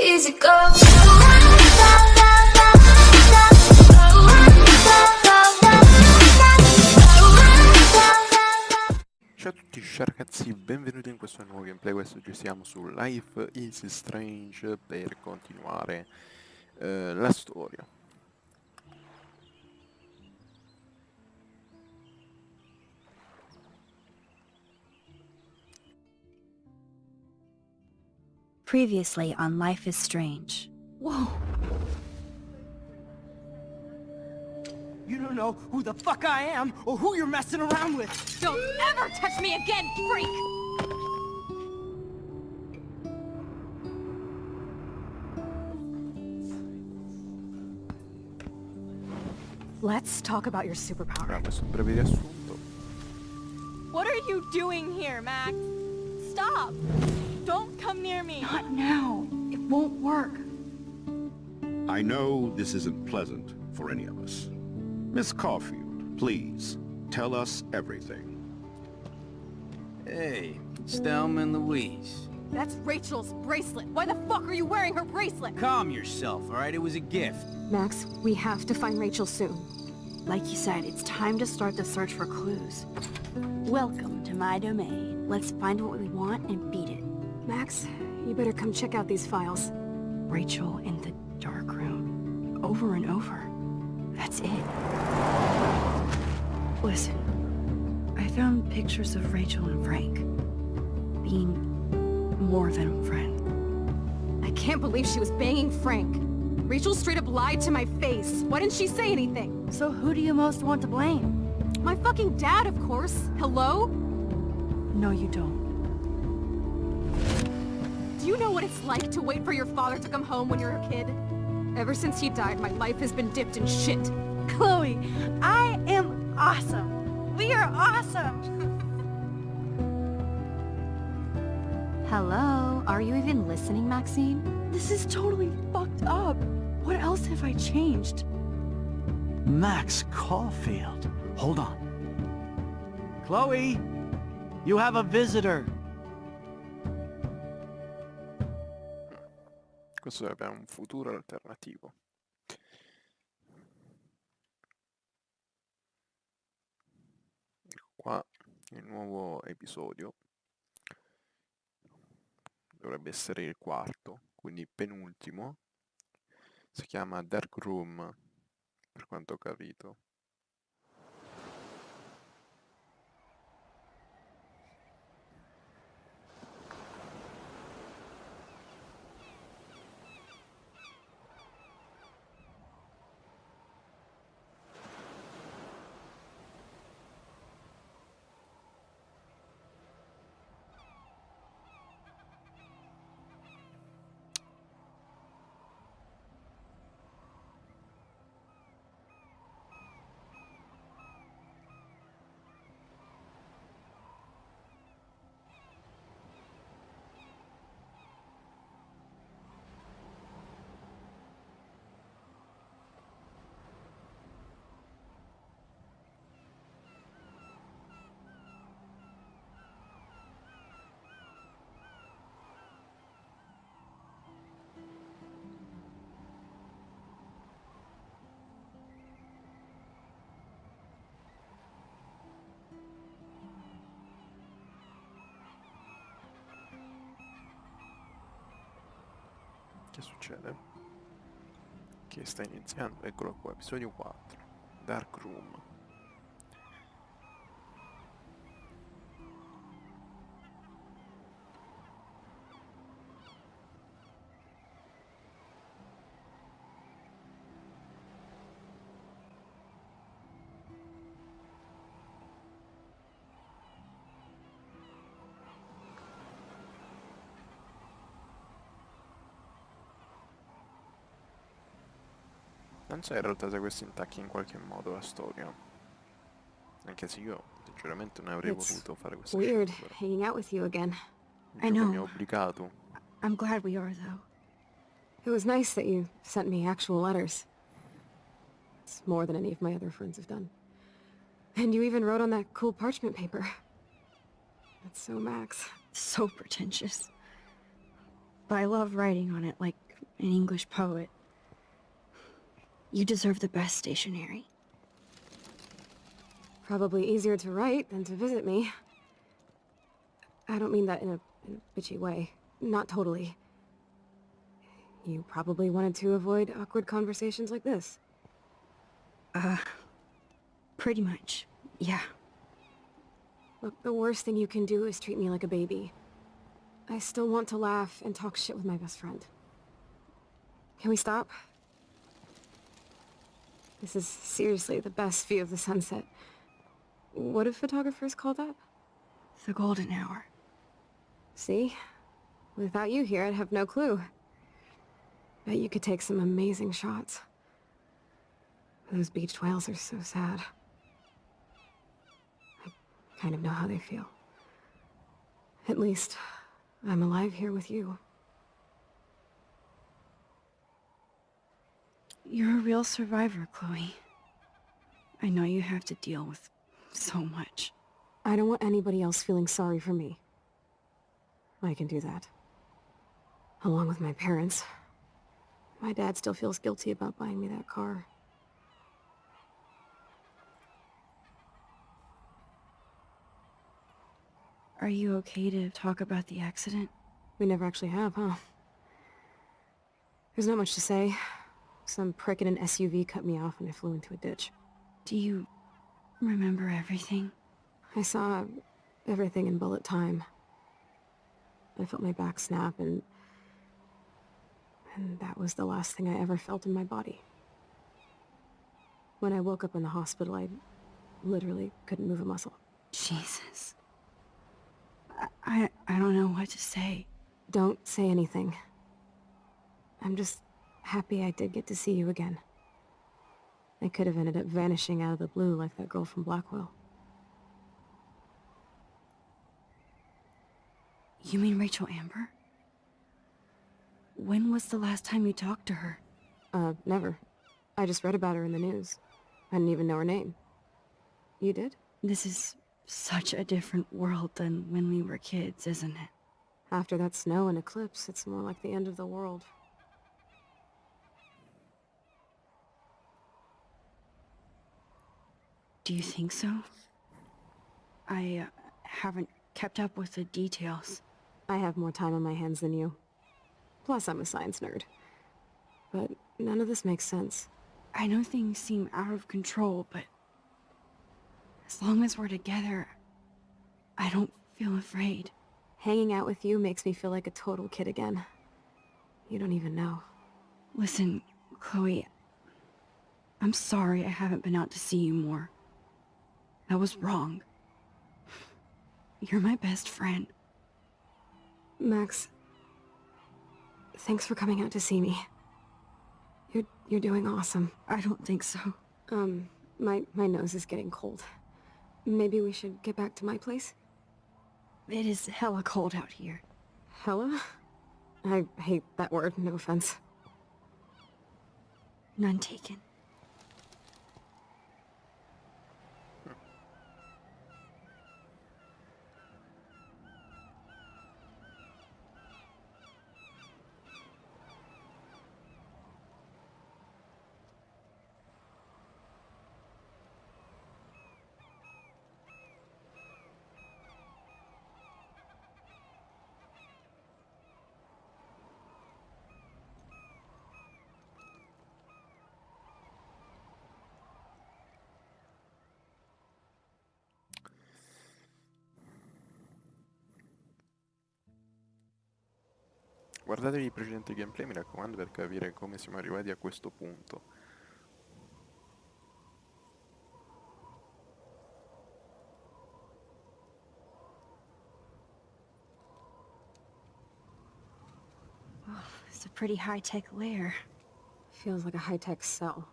Easy go. Ciao a tutti ragazzi, benvenuti in questo nuovo gameplay. Questo ci siamo su Life is Strange per continuare la storia. Previously on Life is Strange. Whoa! You don't know who the fuck I am or who you're messing around with! Don't ever touch me again, freak! Let's talk about your superpower. Allora, questo è un breve riassunto. What are you doing here, Max? Stop! Don't come near me! Not now. It won't work. I know this isn't pleasant for any of us. Miss Caulfield, please, tell us everything. Hey, it's Thelma and Louise. That's Rachel's bracelet! Why the fuck are you wearing her bracelet? Calm yourself, alright? It was a gift. Max, we have to find Rachel soon. Like you said, it's time to start the search for clues. Welcome to my domain. Let's find what we want and beat it. Max, you better come check out these files. Rachel in the dark room. Over and over. That's it. Listen, I found pictures of Rachel and Frank. Being more than a friend. I can't believe she was banging Frank. Rachel straight up lied to my face. Why didn't she say anything? So who do you most want to blame? My fucking dad, of course. Hello? No, you don't. Do you know what it's like to wait for your father to come home when you're a kid? Ever since he died, my life has been dipped in shit. Chloe, I am awesome. We are awesome. Hello? Are you even listening, Maxine? This is totally fucked up. What else have I changed? Max Caulfield. Hold on. Chloe, you have a visitor. Questo sarebbe un futuro alternativo. Ecco qua il nuovo episodio. Dovrebbe essere il quarto, quindi penultimo. Si chiama Dark Room, per quanto ho capito. Che succede? Che sta iniziando, eccolo qua, episodio 4, Dark Room. Non so in realtà se questo intacchi in qualche modo la storia. Anche se io sinceramente non avrei voluto fare questa Weird scelta. hanging out with you again. I Il gioco know. mi ha obbligato. I'm glad we are, though. It was nice that you sent me actual letters. It's more than any of my other friends have done. And you even wrote on that cool parchment paper. That's so Max. So pretentious. but I love writing on it like an English poet. You deserve the best stationery. Probably easier to write than to visit me. I don't mean that in a bitchy way. Not totally. You probably wanted to avoid awkward conversations like this. Pretty much, yeah. Look, the worst thing you can do is treat me like a baby. I still want to laugh and talk shit with my best friend. Can we stop? This is seriously the best view of the sunset. What do photographers call that? The golden hour. See? Without you here, I'd have no clue. Bet you could take some amazing shots. Those beached whales are so sad. I kind of know how they feel. At least, I'm alive here with you. You're a real survivor, Chloe. I know you have to deal with so much. I don't want anybody else feeling sorry for me. I can do that. Along with my parents. My dad still feels guilty about buying me that car. Are you okay to talk about the accident? We never actually have, huh? There's not much to say. Some prick in an SUV cut me off and I flew into a ditch. Do you remember everything? I saw everything in bullet time. I felt my back snap and that was the last thing I ever felt in my body. When I woke up in the hospital, I literally couldn't move a muscle. Jesus. I don't know what to say. Don't say anything. I'm just happy I did get to see you again. I could have ended up vanishing out of the blue like that girl from Blackwell. You mean Rachel Amber? When was the last time you talked to her? Never. I just read about her in the news. I didn't even know her name. You did? This is such a different world than when we were kids, isn't it? After that snow and eclipse, it's more like the end of the world. Do you think so? I haven't kept up with the details. I have more time on my hands than you. Plus, I'm a science nerd. But none of this makes sense. I know things seem out of control, but as long as we're together, I don't feel afraid. Hanging out with you makes me feel like a total kid again. You don't even know. Listen, Chloe, I'm sorry I haven't been out to see you more. That was wrong. You're my best friend. Max, thanks for coming out to see me. You're doing awesome. I don't think so. My nose is getting cold. Maybe we should get back to my place? It is hella cold out here. Hella? I hate that word, no offense. None taken. Guardatevi i precedenti gameplay, mi raccomando, per capire come siamo arrivati a questo punto. Oh, it's a pretty high-tech lair. Feels like a high-tech cell.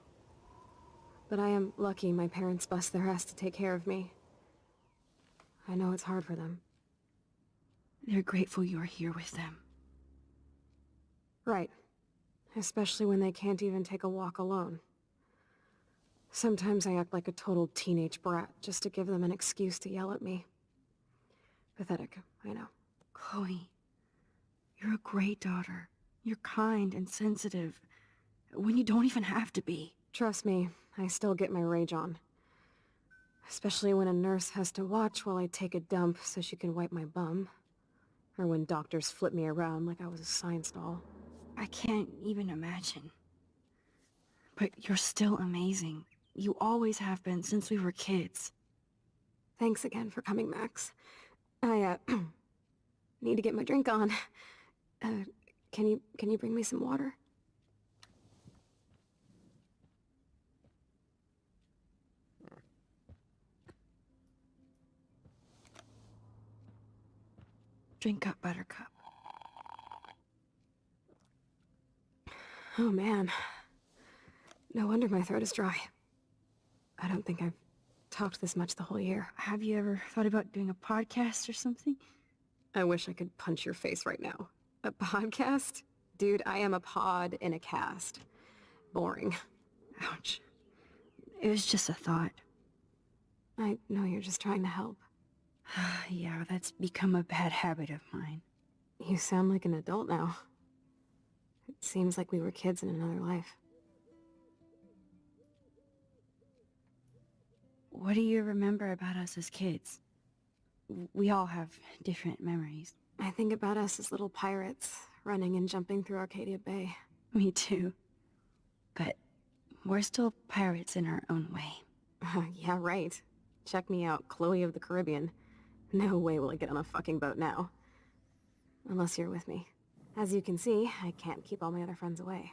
But I am lucky my parents bust their ass to take care of me. I know it's hard for them. They're grateful you're here with them. Right. Especially when they can't even take a walk alone. Sometimes I act like a total teenage brat just to give them an excuse to yell at me. Pathetic, I know. Chloe, You're a great daughter. You're kind and sensitive when you don't even have to be. Trust me, I still get my rage on. Especially when a nurse has to watch while I take a dump so she can wipe my bum. Or when doctors flip me around like I was a science doll. I can't even imagine. But you're still amazing. You always have been since we were kids. Thanks again for coming, Max. I, need to get my drink on. Can you bring me some water? Drink up, Buttercup. Oh man. No wonder my throat is dry. I don't think I've talked this much the whole year. Have you ever thought about doing a podcast or something? I wish I could punch your face right now. A podcast? Dude, I am a pod in a cast. Boring. Ouch. It was just a thought. I know you're just trying to help. Yeah, that's become a bad habit of mine. You sound like an adult now. It seems like we were kids in another life. What do you remember about us as kids? We all have different memories. I think about us as little pirates, running and jumping through Arcadia Bay. Me too. But we're still pirates in our own way. Yeah, right. Check me out, Chloe of the Caribbean. No way will I get on a fucking boat now. Unless you're with me. As you can see, I can't keep all my other friends away.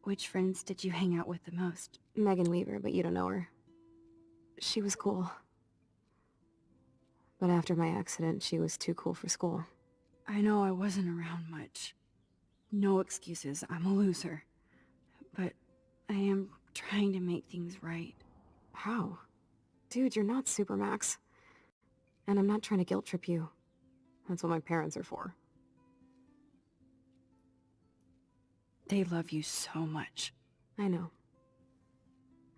Which friends did you hang out with the most? Megan Weaver, but you don't know her. She was cool. But after my accident, she was too cool for school. I know I wasn't around much. No excuses, I'm a loser. But I am trying to make things right. How? Dude, you're not Supermax. And I'm not trying to guilt trip you. That's what my parents are for. They love you so much. I know.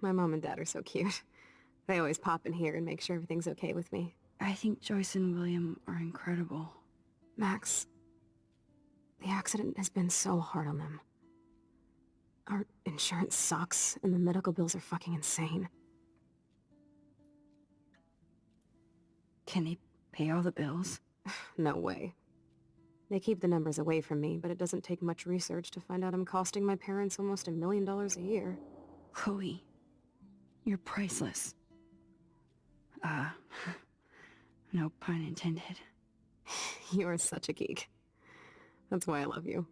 My mom and dad are so cute. They always pop in here and make sure everything's okay with me. I think Joyce and William are incredible. Max, the accident has been so hard on them. Our insurance sucks, and the medical bills are fucking insane. Can they pay all the bills? No way. They keep the numbers away from me, but it doesn't take much research to find out I'm costing my parents almost $1 million a year. Chloe, you're priceless. No pun intended. You're such a geek. That's why I love you.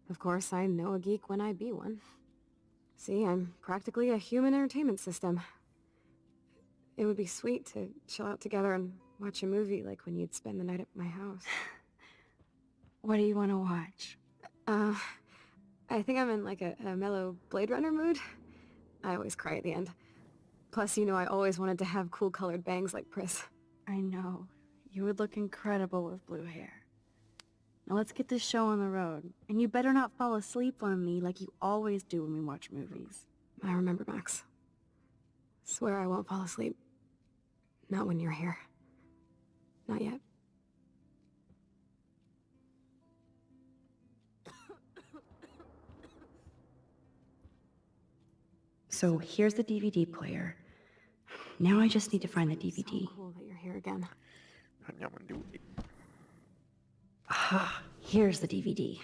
Of course, I know a geek when I be one. See, I'm practically a human entertainment system. It would be sweet to chill out together and watch a movie like when you'd spend the night at my house. What do you want to watch? I think I'm in like a mellow Blade Runner mood. I always cry at the end. Plus, you know I always wanted to have cool colored bangs like Pris. I know. You would look incredible with blue hair. Now let's get this show on the road. And you better not fall asleep on me like you always do when we watch movies. I remember, Max. Swear I won't fall asleep. Not when you're here. Not yet. So here's the DVD player. Now I just need to find the DVD. So cool that you're here again. Andiamo in DVD. Ah, here's the DVD.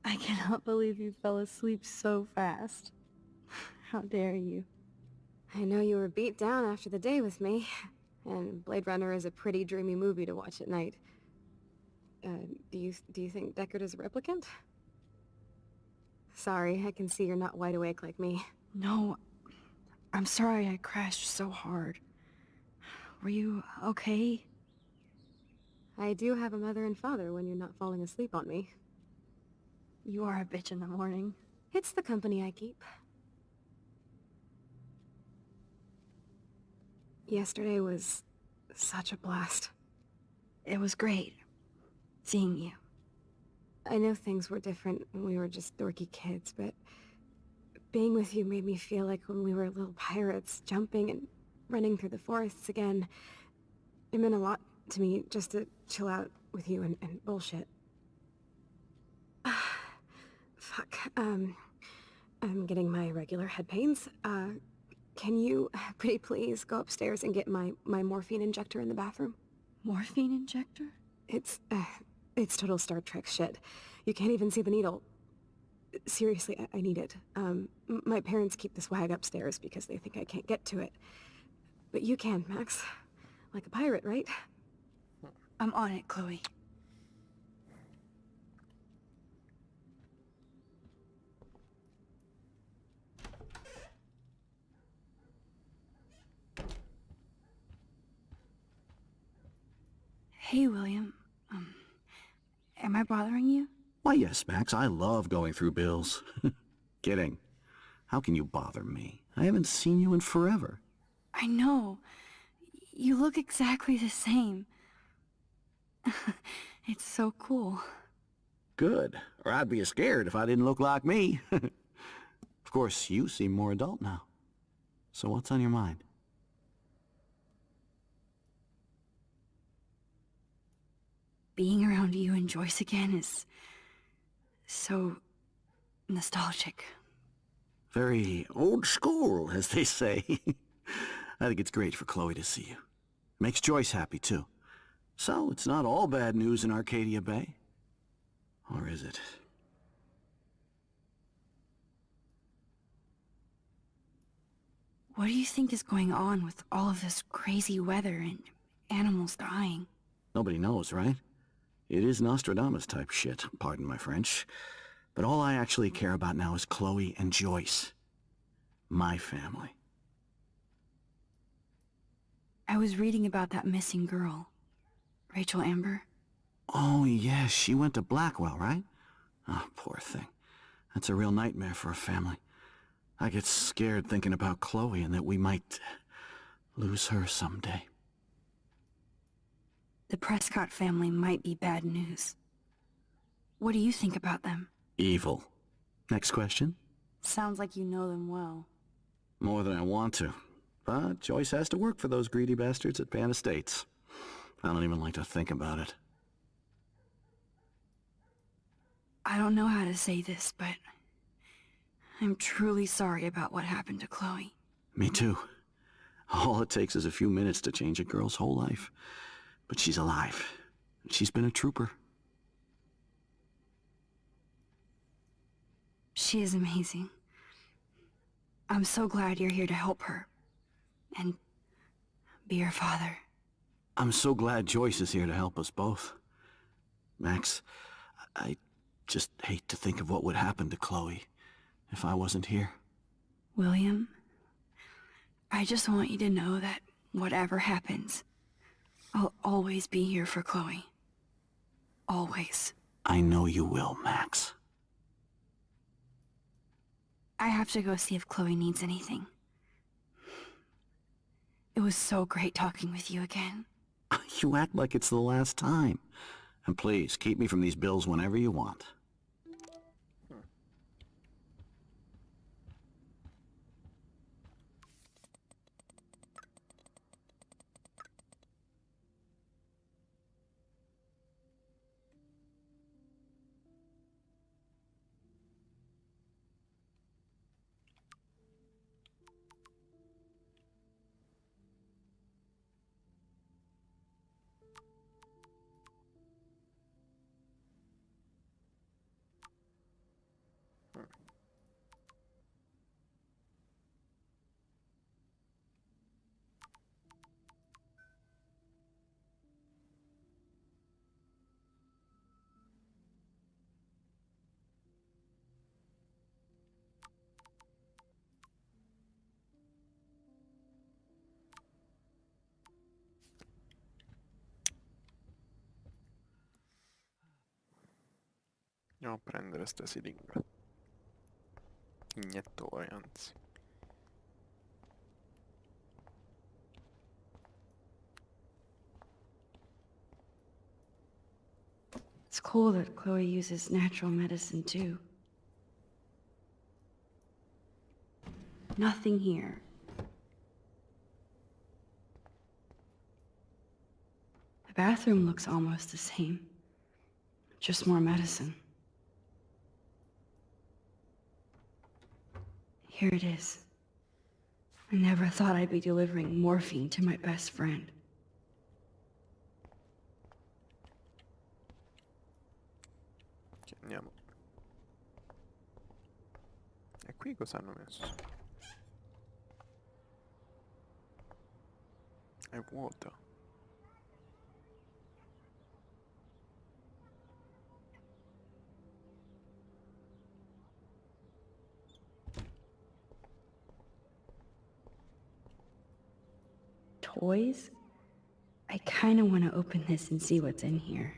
I cannot believe you fell asleep so fast. How dare you? I know you were beat down after the day with me, and Blade Runner is a pretty dreamy movie to watch at night. Do you think Deckard is a replicant? Sorry, I can see you're not wide awake like me. No, I'm sorry I crashed so hard. Were you okay? I do have a mother and father when you're not falling asleep on me. You are a bitch in the morning. It's the company I keep. Yesterday was such a blast. It was great seeing you. I know things were different when we were just dorky kids, but being with you made me feel like when we were little pirates, jumping and running through the forests again. It meant a lot to me just to chill out with you and bullshit. Fuck, I'm getting my regular head pains. Can you, pretty please, go upstairs and get my morphine injector in the bathroom? Morphine injector? It's total Star Trek shit. You can't even see the needle. Seriously, I need it. My parents keep the swag upstairs because they think I can't get to it. But you can, Max. Like a pirate, right? I'm on it, Chloe. Hey, William. Am I bothering you? Why, yes, Max, I love going through bills. Kidding. How can you bother me? I haven't seen you in forever. I know. You look exactly the same. It's so cool. Good. Or I'd be scared if I didn't look like me. Of course, you seem more adult now. So what's on your mind? Being around you and Joyce again is so nostalgic. Very old school, as they say. I think it's great for Chloe to see you. Makes Joyce happy, too. So, it's not all bad news in Arcadia Bay. Or is it? What do you think is going on with all of this crazy weather and animals dying? Nobody knows, right? It is Nostradamus-type shit, pardon my French. But all I actually care about now is Chloe and Joyce. My family. I was reading about that missing girl, Rachel Amber. Oh, yes, she went to Blackwell, right? Oh, poor thing. That's a real nightmare for a family. I get scared thinking about Chloe and that we might lose her someday. The Prescott family might be bad news. What do you think about them? Evil. Next question? Sounds like you know them well. More than I want to. But Joyce has to work for those greedy bastards at Pan Estates. I don't even like to think about it. I don't know how to say this, but I'm truly sorry about what happened to Chloe. Me too. All it takes is a few minutes to change a girl's whole life. But she's alive. She's been a trooper. She is amazing. I'm so glad you're here to help her. And be her father. I'm so glad Joyce is here to help us both. Max, I just hate to think of what would happen to Chloe if I wasn't here. William, I just want you to know that whatever happens, I'll always be here for Chloe. Always. I know you will, Max. I have to go see if Chloe needs anything. It was so great talking with you again. You act like it's the last time. And please, keep me from these bills whenever you want. Andiamo a prendere sta siringa. Iniettore, anzi. It's cool that Chloe uses natural medicine too. Nothing here. The bathroom looks almost the same. Just more medicine. Here it is. I never thought I'd be delivering morphine to my best friend. Ok, andiamo. E qui cosa hanno messo? È vuota. Toys? I kinda wanna open this and see what's in here.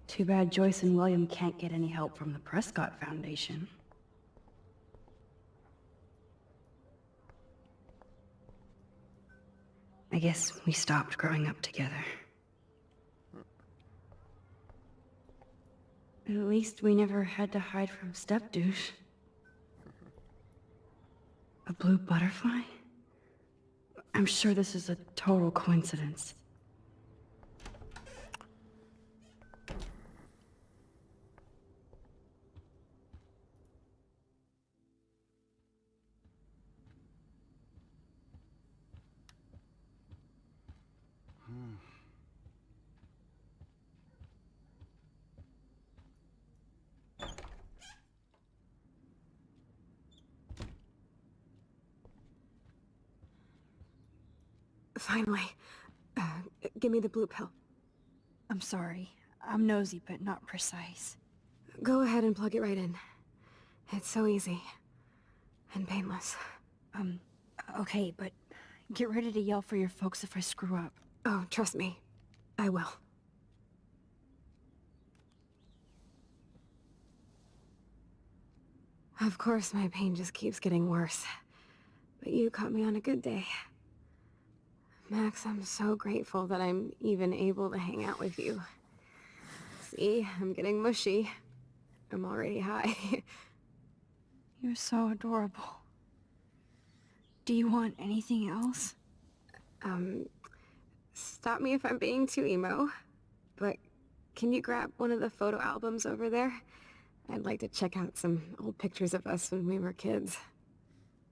Too bad Joyce and William can't get any help from the Prescott Foundation. I guess we stopped growing up together. At least we never had to hide from step-douche. A blue butterfly? I'm sure this is a total coincidence. Finally. Give me the blue pill. I'm sorry. I'm nosy, but not precise. Go ahead and plug it right in. It's so easy. And painless. Okay, but get ready to yell for your folks if I screw up. Oh, trust me. I will. Of course, my pain just keeps getting worse. But you caught me on a good day. Max, I'm so grateful that I'm even able to hang out with you. See, I'm getting mushy. I'm already high. You're so adorable. Do you want anything else? Stop me if I'm being too emo, but can you grab one of the photo albums over there? I'd like to check out some old pictures of us when we were kids.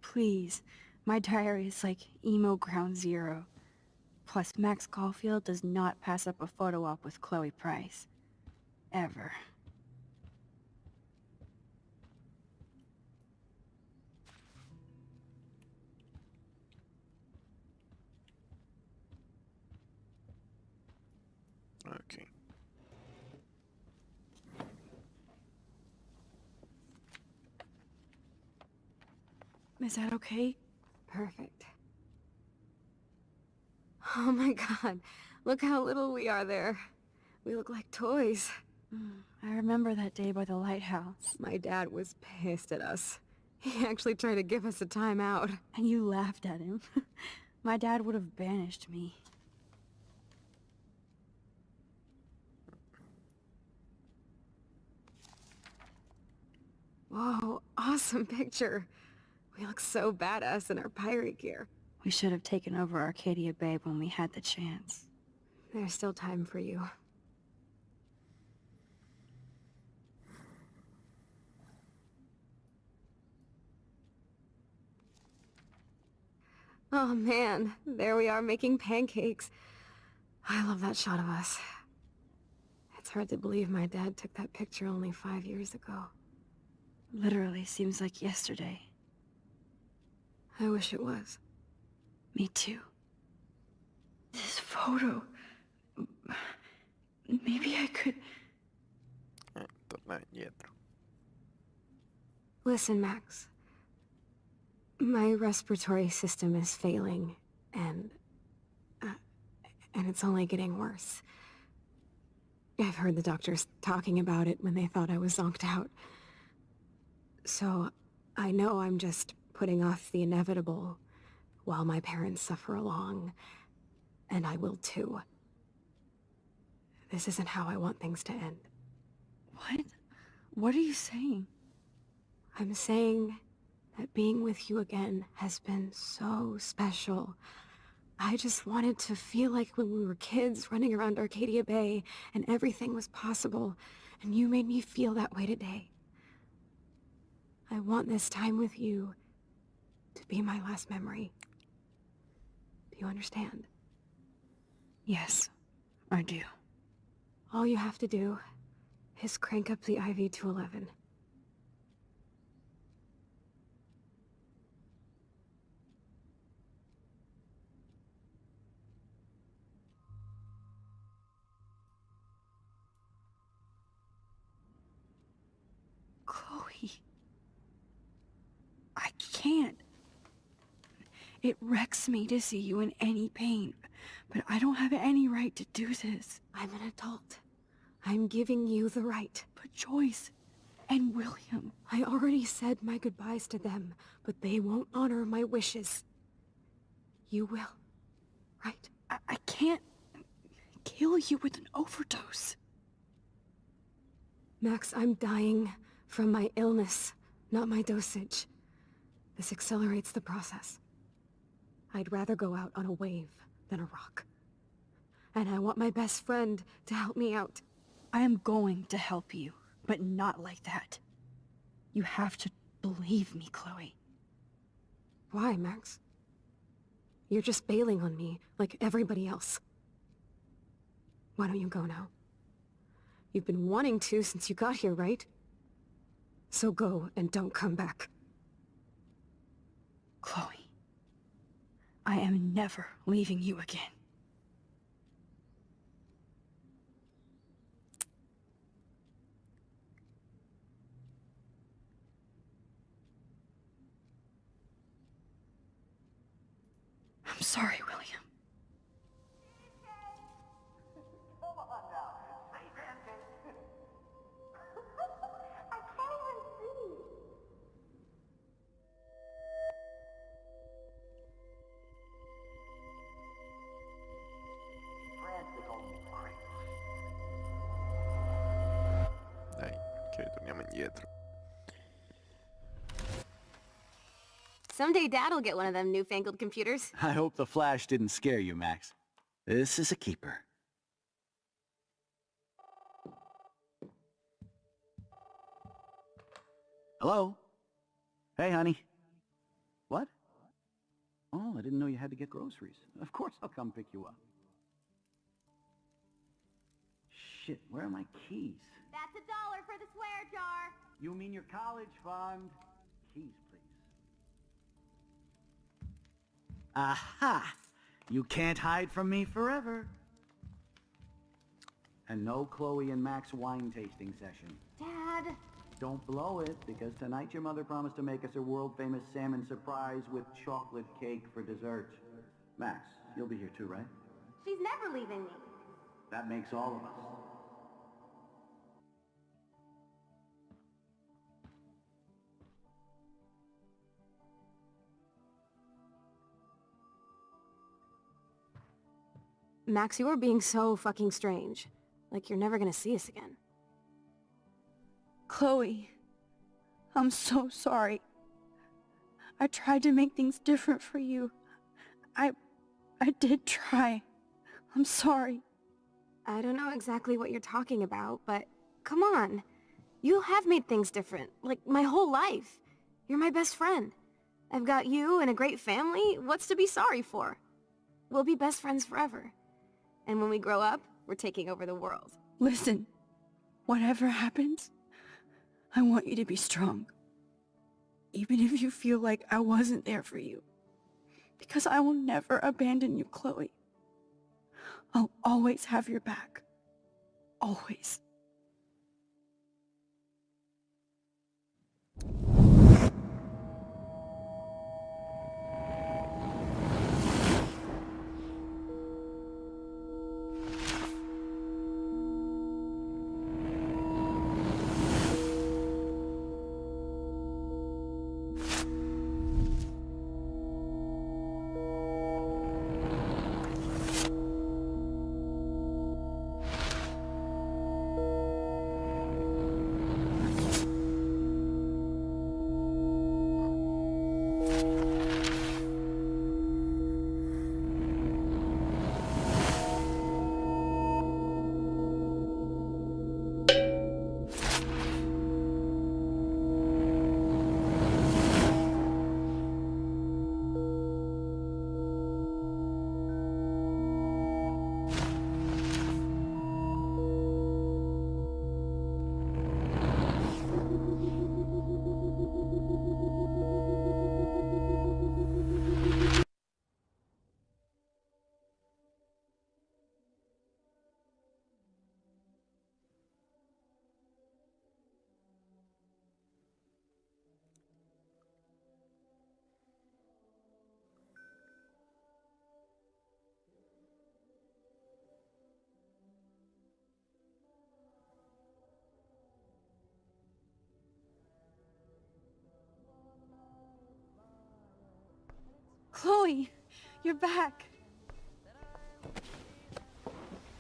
Please. My diary is like emo ground zero. Plus, Max Caulfield does not pass up a photo op with Chloe Price. Ever. Ok. Is that okay? Perfect. Oh my god, look how little we are there. We look like toys. I remember that day by the lighthouse. My dad was pissed at us. He actually tried to give us a timeout. And you laughed at him. My dad would have banished me. Whoa, awesome picture. We look so badass in our pirate gear. We should have taken over Arcadia Bay when we had the chance. There's still time for you. Oh man, there we are making pancakes. I love that shot of us. It's hard to believe my dad took that picture only 5 years ago. Literally seems like yesterday. I wish it was. Me too. This photo... Maybe I could... Tornare indietro. Listen, Max. My respiratory system is failing, and it's only getting worse. I've heard the doctors talking about it when they thought I was zonked out. So, I know I'm just putting off the inevitable while my parents suffer along, and I will too. This isn't how I want things to end. What? What are you saying? I'm saying that being with you again has been so special. I just wanted to feel like when we were kids running around Arcadia Bay and everything was possible, and you made me feel that way today. I want this time with you to be my last memory. Do you understand? Yes, I do. All you have to do is crank up the IV to 11. Chloe. I can't. It wrecks me to see you in any pain, but I don't have any right to do this. I'm an adult. I'm giving you the right. But Joyce and William... I already said my goodbyes to them, but they won't honor my wishes. You will, right? I can't kill you with an overdose. Max, I'm dying from my illness, not my dosage. This accelerates the process. I'd rather go out on a wave than a rock. And I want my best friend to help me out. I am going to help you, but not like that. You have to believe me, Chloe. Why, Max? You're just bailing on me like everybody else. Why don't you go now? You've been wanting to since you got here, right? So go and don't come back. Chloe, I am never leaving you again. I'm sorry, William. Dai, che torniamo indietro. Someday Dad'll get one of them newfangled computers. I hope the flash didn't scare you, Max. This is a keeper. Hello? Hey, honey. What? Oh, I didn't know you had to get groceries. Of course I'll come pick you up. Shit, where are my keys? That's $1 for the swear jar. You mean your college fund? Keys, please. Aha! You can't hide from me forever. And no Chloe and Max wine tasting session. Dad. Don't blow it, because tonight your mother promised to make us a world-famous salmon surprise with chocolate cake for dessert. Max, you'll be here too, right? She's never leaving me. That makes all of us. Max, you are being so fucking strange. Like you're never gonna see us again. Chloe, I'm so sorry. I tried to make things different for you. I did try. I'm sorry. I don't know exactly what you're talking about, but come on. You have made things different, like my whole life. You're my best friend. I've got you and a great family. What's to be sorry for? We'll be best friends forever. And when we grow up, we're taking over the world. Listen, whatever happens, I want you to be strong. Even if you feel like I wasn't there for you. Because I will never abandon you, Chloe. I'll always have your back. Always. Chloe, you're back.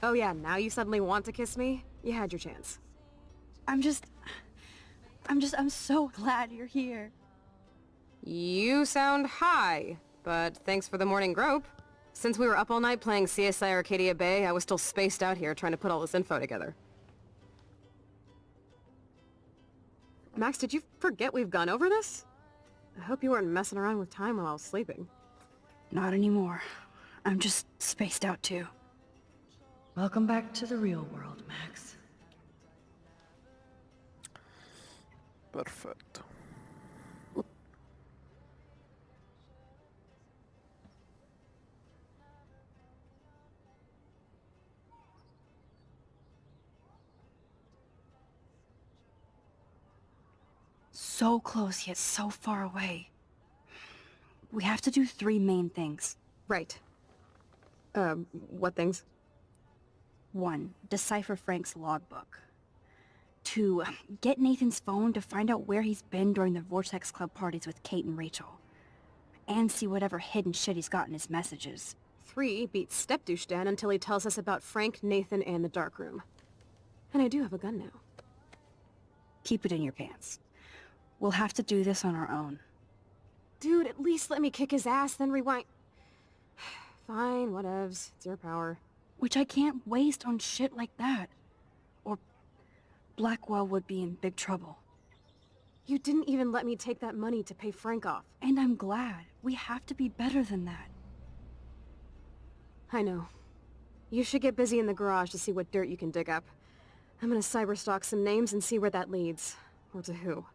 Oh yeah, now you suddenly want to kiss me? You had your chance. I'm so glad you're here. You sound high, but thanks for the morning grope. Since we were up all night playing CSI Arcadia Bay, I was still spaced out here trying to put all this info together. Max, did you forget we've gone over this? I hope you weren't messing around with time while I was sleeping. Not anymore. I'm just spaced out too. Welcome back to the real world, Max. Perfetto. So close yet so far away. We have to do 3 main things. Right. What things? 1. Decipher Frank's logbook. 2. Get Nathan's phone to find out where he's been during the Vortex Club parties with Kate and Rachel. And see whatever hidden shit he's got in his messages. 3. Beat Stepdouche Dan until he tells us about Frank, Nathan, and the dark room. And I do have a gun now. Keep it in your pants. We'll have to do this on our own. Dude, at least let me kick his ass, then rewind. Fine, whatevs. It's your power. Which I can't waste on shit like that. Or Blackwell would be in big trouble. You didn't even let me take that money to pay Frank off. And I'm glad. We have to be better than that. I know. You should get busy in the garage to see what dirt you can dig up. I'm gonna cyberstalk some names and see where that leads. Or to who.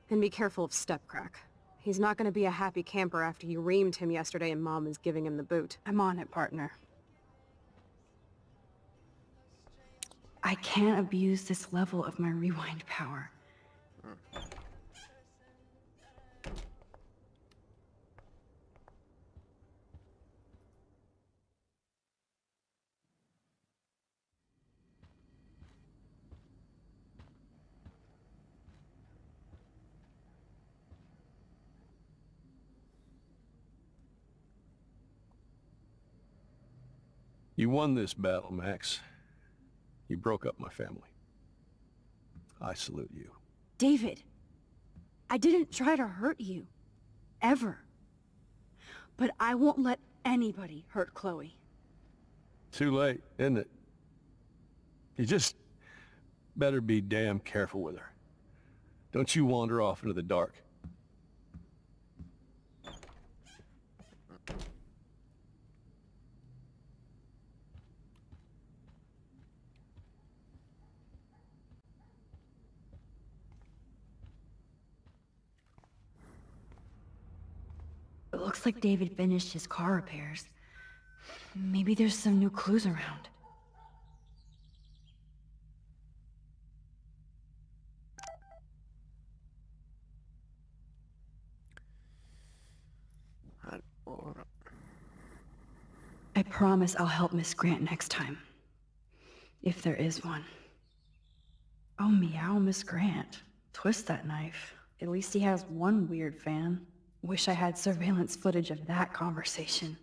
And be careful of Stepcrack. He's not gonna be a happy camper after you reamed him yesterday and Mom is giving him the boot. I'm on it, partner. I can't abuse this level of my rewind power. You won this battle, Max. You broke up my family. I salute you. David, I didn't try to hurt you. Ever. But I won't let anybody hurt Chloe. Too late, isn't it? You just better be damn careful with her. Don't you wander off into the dark. It looks like David finished his car repairs. Maybe there's some new clues around. Allora. I promise I'll help Miss Grant next time. If there is one. Oh, meow, Miss Grant. Twist that knife. At least he has one weird fan. Wish I had surveillance footage of that conversation.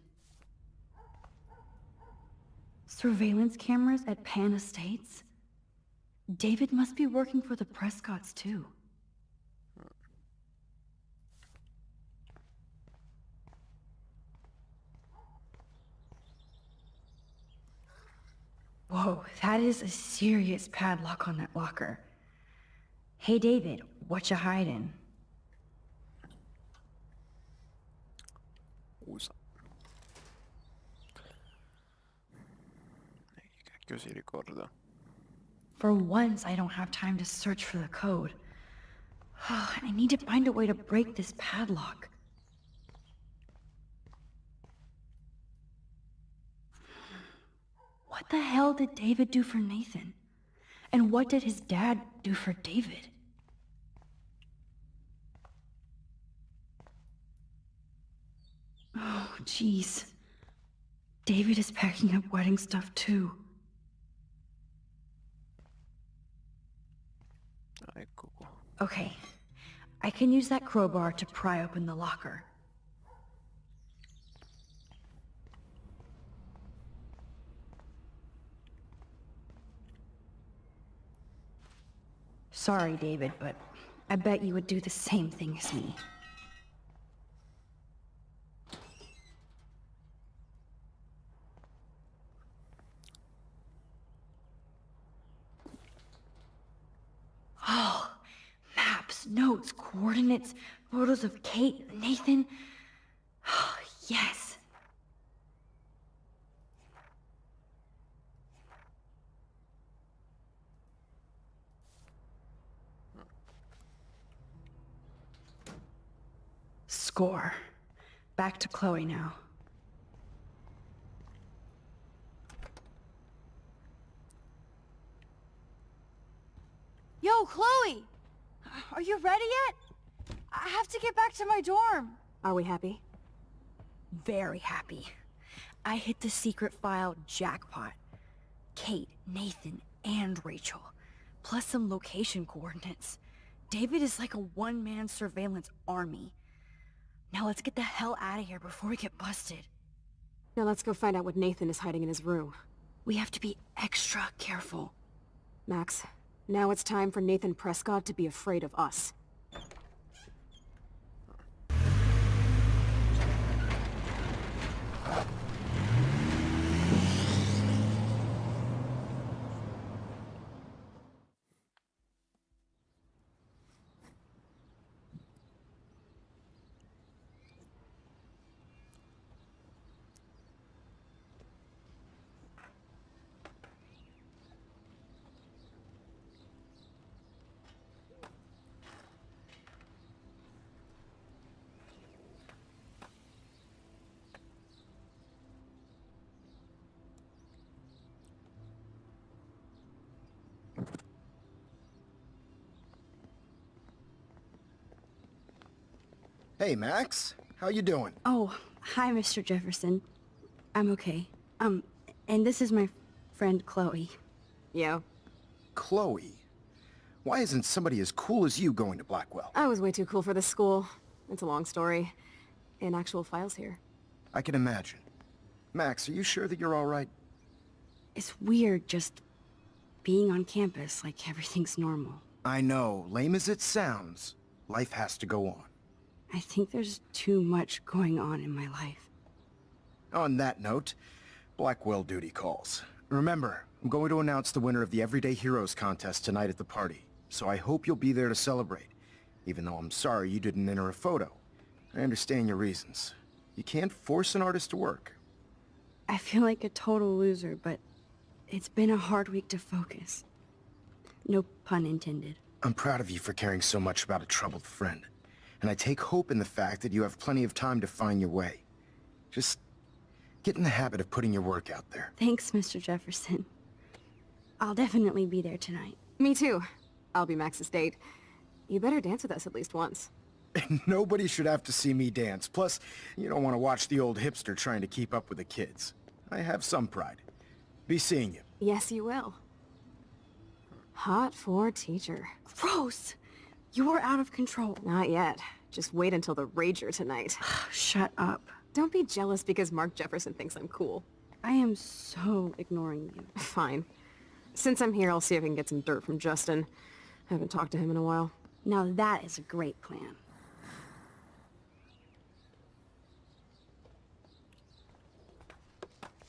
Surveillance cameras at Pan Estates? David must be working for the Prescotts, too. Whoa, that is a serious padlock on that locker. Hey, David, what you hiding? Usa. Che cacchio si ricorda? For once, I don't have time to search for the code. I need to find a way to break this padlock. What the hell did David do for Nathan? And what did his dad do for David? Oh, jeez. David is packing up wedding stuff too. Ecco qua. Okay. I can use that crowbar to pry open the locker. sorry, David, but I bet you would do the same thing as me. Oh, maps, notes, coordinates, photos of Kate, Nathan. Oh, yes. Score. Back to Chloe now. Yo, Chloe! Are you ready yet? I have to get back to my dorm. Are we happy? Very happy. I hit the secret file jackpot. Kate, Nathan, and Rachel. Plus some location coordinates. David is like a one-man surveillance army. Now let's get the hell out of here before we get busted. Now let's go find out what Nathan is hiding in his room. We have to be extra careful. Max, now it's time for Nathan Prescott to be afraid of us. Hey, Max. How you doing? Oh, hi, Mr. Jefferson. I'm okay. And this is my friend Chloe. Yeah. Chloe? Why isn't somebody as cool as you going to Blackwell? I was way too cool for this school. It's a long story. In actual files here. I can imagine. Max, are you sure that you're all right? It's weird just being on campus like everything's normal. I know. Lame as it sounds, life has to go on. I think there's too much going on in my life. On that note, Blackwell duty calls. Remember, I'm going to announce the winner of the Everyday Heroes contest tonight at the party, so I hope you'll be there to celebrate, even though I'm sorry you didn't enter a photo. I understand your reasons. You can't force an artist to work. I feel like a total loser, but it's been a hard week to focus. No pun intended. I'm proud of you for caring so much about a troubled friend, and I take hope in the fact that you have plenty of time to find your way. Just get in the habit of putting your work out there. Thanks, Mr. Jefferson. I'll definitely be there tonight. Me too. I'll be Max's date. You better dance with us at least once. Nobody should have to see me dance. Plus, you don't want to watch the old hipster trying to keep up with the kids. I have some pride. Be seeing you. Yes, you will. Hot for teacher. Gross! You are out of control. Not yet. Just wait until the rager tonight. Shut up. Don't be jealous because Mark Jefferson thinks I'm cool. I am so ignoring you. Fine. Since I'm here, I'll see if I can get some dirt from Justin. I haven't talked to him in a while. Now that is a great plan.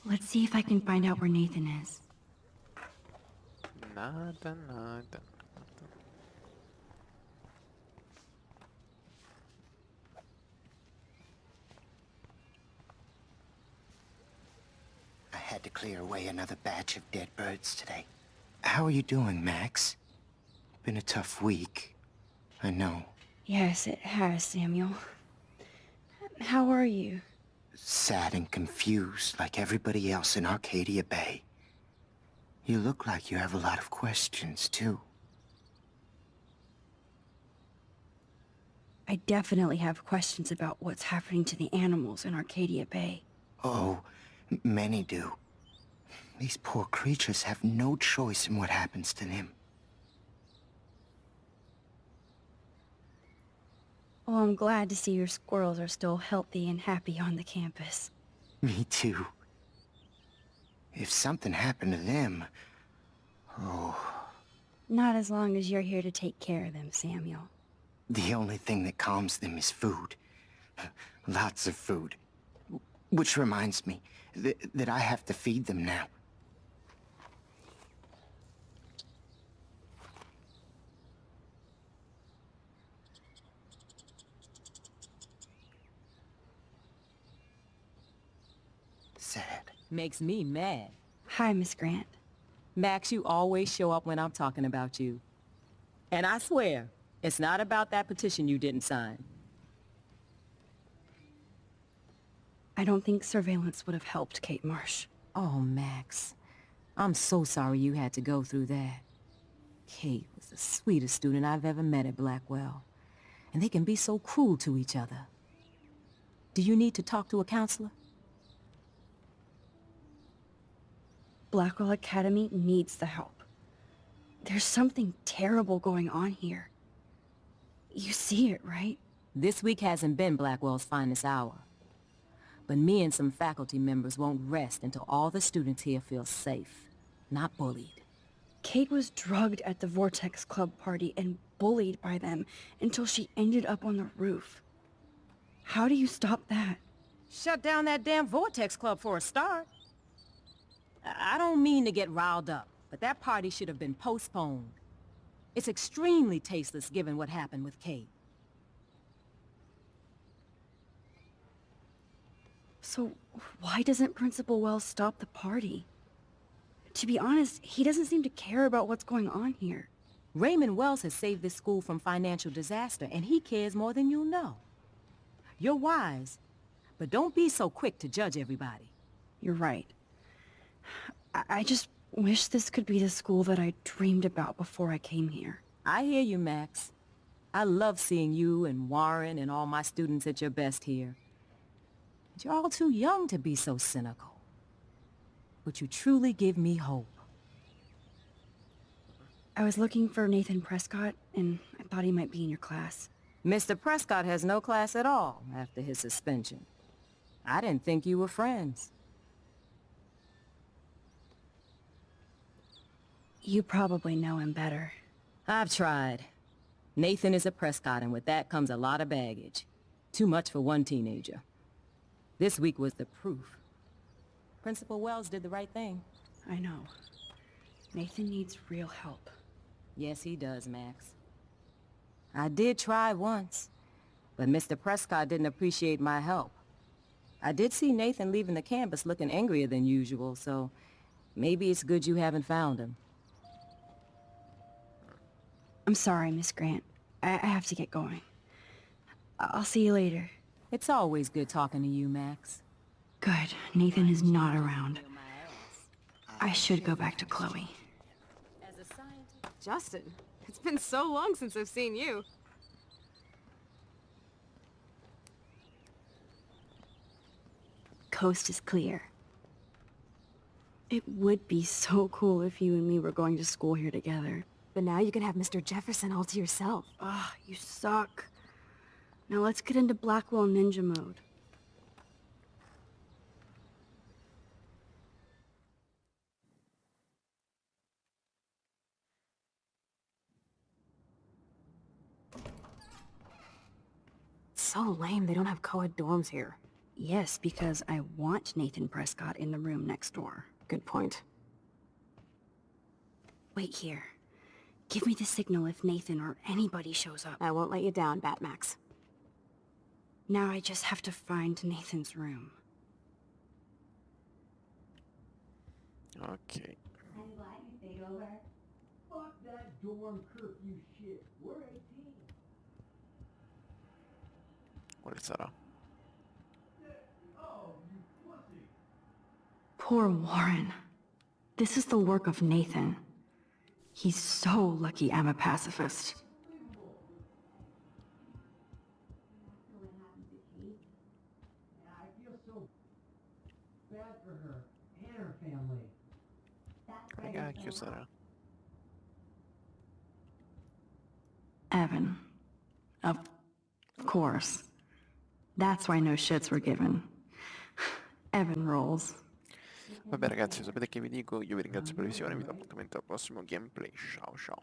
Let's see if I can find out where Nathan is. Nada, nada. I had to clear away another batch of dead birds today. How are you doing, Max? Been a tough week. I know. Yes, it has, Samuel. How are you? Sad and confused like everybody else in Arcadia Bay. You look like you have a lot of questions, too. I definitely have questions about what's happening to the animals in Arcadia Bay. Oh, many do. These poor creatures have no choice in what happens to them. Well, I'm glad to see your squirrels are still healthy and happy on the campus. Me too. If something happened to them... Oh, Not as long as you're here to take care of them, Samuel. The only thing that calms them is food. Lots of food. Which reminds me that I have to feed them now. Sad. Makes me mad. Hi, Miss Grant. Max, you always show up when I'm talking about you. And I swear, it's not about that petition you didn't sign. I don't think surveillance would have helped, Kate Marsh. Oh, Max. I'm so sorry you had to go through that. Kate was the sweetest student I've ever met at Blackwell. And they can be so cruel to each other. Do you need to talk to a counselor? Blackwell Academy needs the help. There's something terrible going on here. You see it, right? This week hasn't been Blackwell's finest hour. But me and some faculty members won't rest until all the students here feel safe, not bullied. Kate was drugged at the Vortex Club party and bullied by them until she ended up on the roof. How do you stop that? Shut down that damn Vortex Club for a start. I don't mean to get riled up, but that party should have been postponed. It's extremely tasteless given what happened with Kate. So why doesn't Principal Wells stop the party? To be honest, he doesn't seem to care about what's going on here. Raymond Wells has saved this school from financial disaster, and he cares more than you know. You're wise, but don't be so quick to judge everybody. You're right. I just wish this could be the school that I dreamed about before I came here. I hear you, Max. I love seeing you and Warren and all my students at your best here. But you're all too young to be so cynical. But you truly give me hope. I was looking for Nathan Prescott, and I thought he might be in your class. Mr. Prescott has no class at all after his suspension. I didn't think you were friends. You probably know him better. I've tried. Nathan is a Prescott, and with that comes a lot of baggage. Too much for one teenager. This week was the proof. Principal Wells did the right thing. I know. Nathan needs real help. Yes, he does, Max. I did try once, but Mr. Prescott didn't appreciate my help. I did see Nathan leaving the campus looking angrier than usual, so maybe it's good you haven't found him. I'm sorry, Miss Grant. I have to get going. I'll see you later. It's always good talking to you, Max. Good. Nathan is not around. I should go back to Chloe. Justin, it's been so long since I've seen you. Coast is clear. It would be so cool if you and me were going to school here together. But now you can have Mr. Jefferson all to yourself. Ah, you suck. Now let's get into Blackwell Ninja mode. It's so lame they don't have co-ed dorms here. Yes, because I want Nathan Prescott in the room next door. Good point. Wait here. Give me the signal if Nathan or anybody shows up. I won't let you down, Batmax. Now I just have to find Nathan's room. Ok. I'm glad you stayed over. Fuck that dorm curfew shit. We're 18. Quale sarà? Poor Warren. This is the work of Nathan. He's so lucky I'm a pacifist. I feel so bad for her and her family. Quale cacchio sarà? Evan. Of course. That's why no shits were given. Evan rolls. Vabbè ragazzi, sapete che vi dico? Io vi ringrazio per la visione, vi do appuntamento al prossimo gameplay. Ciao ciao.